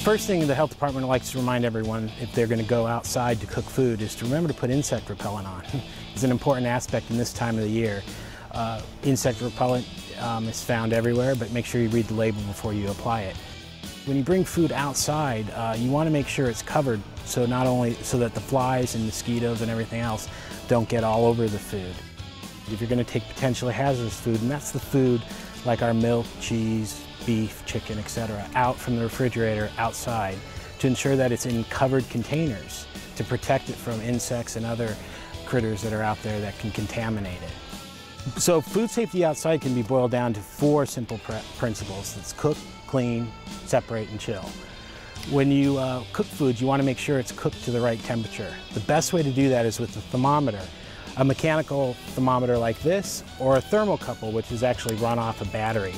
first thing the health department likes to remind everyone if they're going to go outside to cook food is to remember to put insect repellent on. It's an important aspect in this time of the year. Insect repellent is found everywhere, but make sure you read the label before you apply it. When you bring food outside, you want to make sure it's covered so not only so that the flies and mosquitoes and everything else don't get all over the food. If you're going to take potentially hazardous food, and that's the food like our milk, cheese, beef, chicken, etc., out from the refrigerator outside, to ensure that it's in covered containers to protect it from insects and other critters that are out there that can contaminate it. So food safety outside can be boiled down to 4 simple principles. It's cook, clean, separate, and chill. When you cook food, you want to make sure it's cooked to the right temperature. The best way to do that is with a thermometer. A mechanical thermometer like this, or a thermocouple, which is actually run off a battery.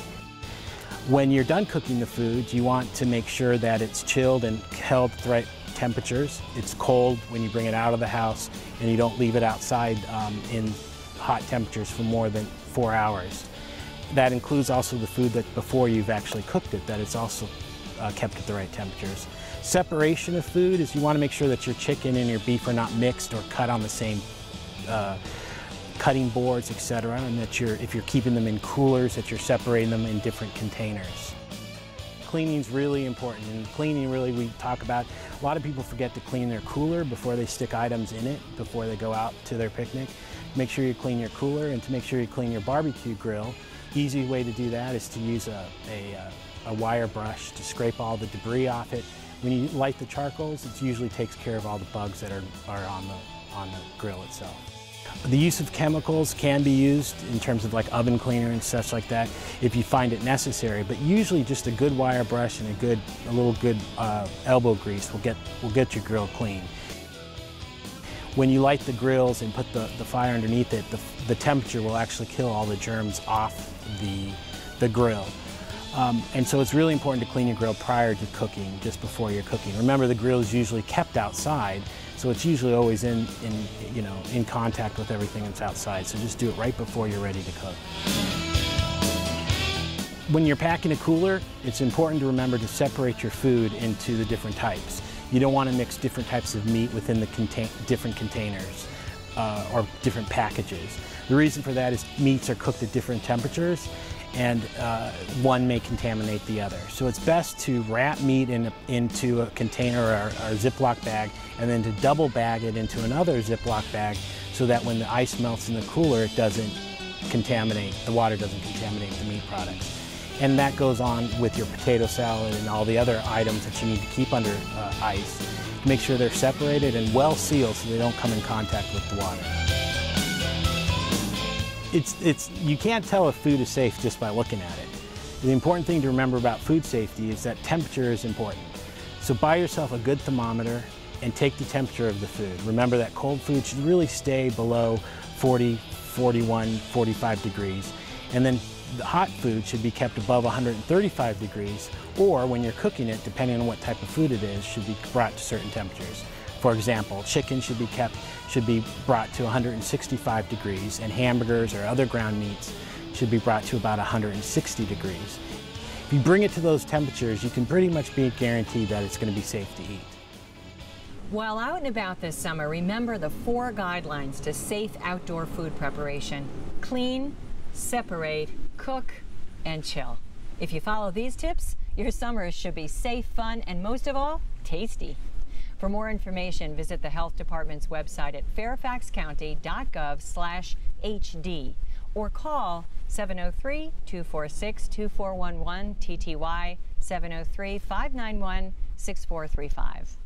When you're done cooking the food, you want to make sure that it's chilled and held at the right temperatures. It's cold when you bring it out of the house, and you don't leave it outside in hot temperatures for more than 4 hours. That includes also the food that before you've actually cooked it, that it's also kept at the right temperatures. Separation of food is you want to make sure that your chicken and your beef are not mixed or cut on the same cutting boards, etc., and that if you're keeping them in coolers, that you're separating them in different containers. Cleaning is really important, and cleaning really we talk about, a lot of people forget to clean their cooler before they stick items in it, before they go out to their picnic. Make sure you clean your cooler, and to make sure you clean your barbecue grill. Easy way to do that is to use a wire brush to scrape all the debris off it. When you light the charcoals, it usually takes care of all the bugs that are on the grill itself. The use of chemicals can be used in terms of like oven cleaner and such like that if you find it necessary, but usually just a good wire brush and a little good elbow grease will get your grill clean. When you light the grills and put the fire underneath it, the temperature will actually kill all the germs off the grill. And so it's really important to clean your grill prior to cooking, just before you're cooking. Remember, the grill is usually kept outside, so it's usually always in contact with everything that's outside. So just do it right before you're ready to cook. When you're packing a cooler, it's important to remember to separate your food into the different types. You don't want to mix different types of meat within the different containers or different packages. The reason for that is meats are cooked at different temperatures, and one may contaminate the other. So it's best to wrap meat into a container or a Ziploc bag, and then to double bag it into another Ziploc bag so that when the ice melts in the cooler, it doesn't contaminate, the water doesn't contaminate the meat products. And that goes on with your potato salad and all the other items that you need to keep under ice. Make sure they're separated and well sealed so they don't come in contact with the water. You can't tell if food is safe just by looking at it. The important thing to remember about food safety is that temperature is important. So buy yourself a good thermometer and take the temperature of the food. Remember that cold food should really stay below 40, 41, 45 degrees. And then the hot food should be kept above 135 degrees, or when you're cooking it, depending on what type of food it is, should be brought to certain temperatures. For example, chicken should be brought to 165 degrees, and hamburgers or other ground meats should be brought to about 160 degrees. If you bring it to those temperatures, you can pretty much be guaranteed that it's going to be safe to eat. While out and about this summer, remember the 4 guidelines to safe outdoor food preparation. Clean, separate, cook, and chill. If you follow these tips, your summers should be safe, fun, and most of all, tasty. For more information, visit the Health Department's website at fairfaxcounty.gov/HD or call 703-246-2411 TTY 703-591-6435.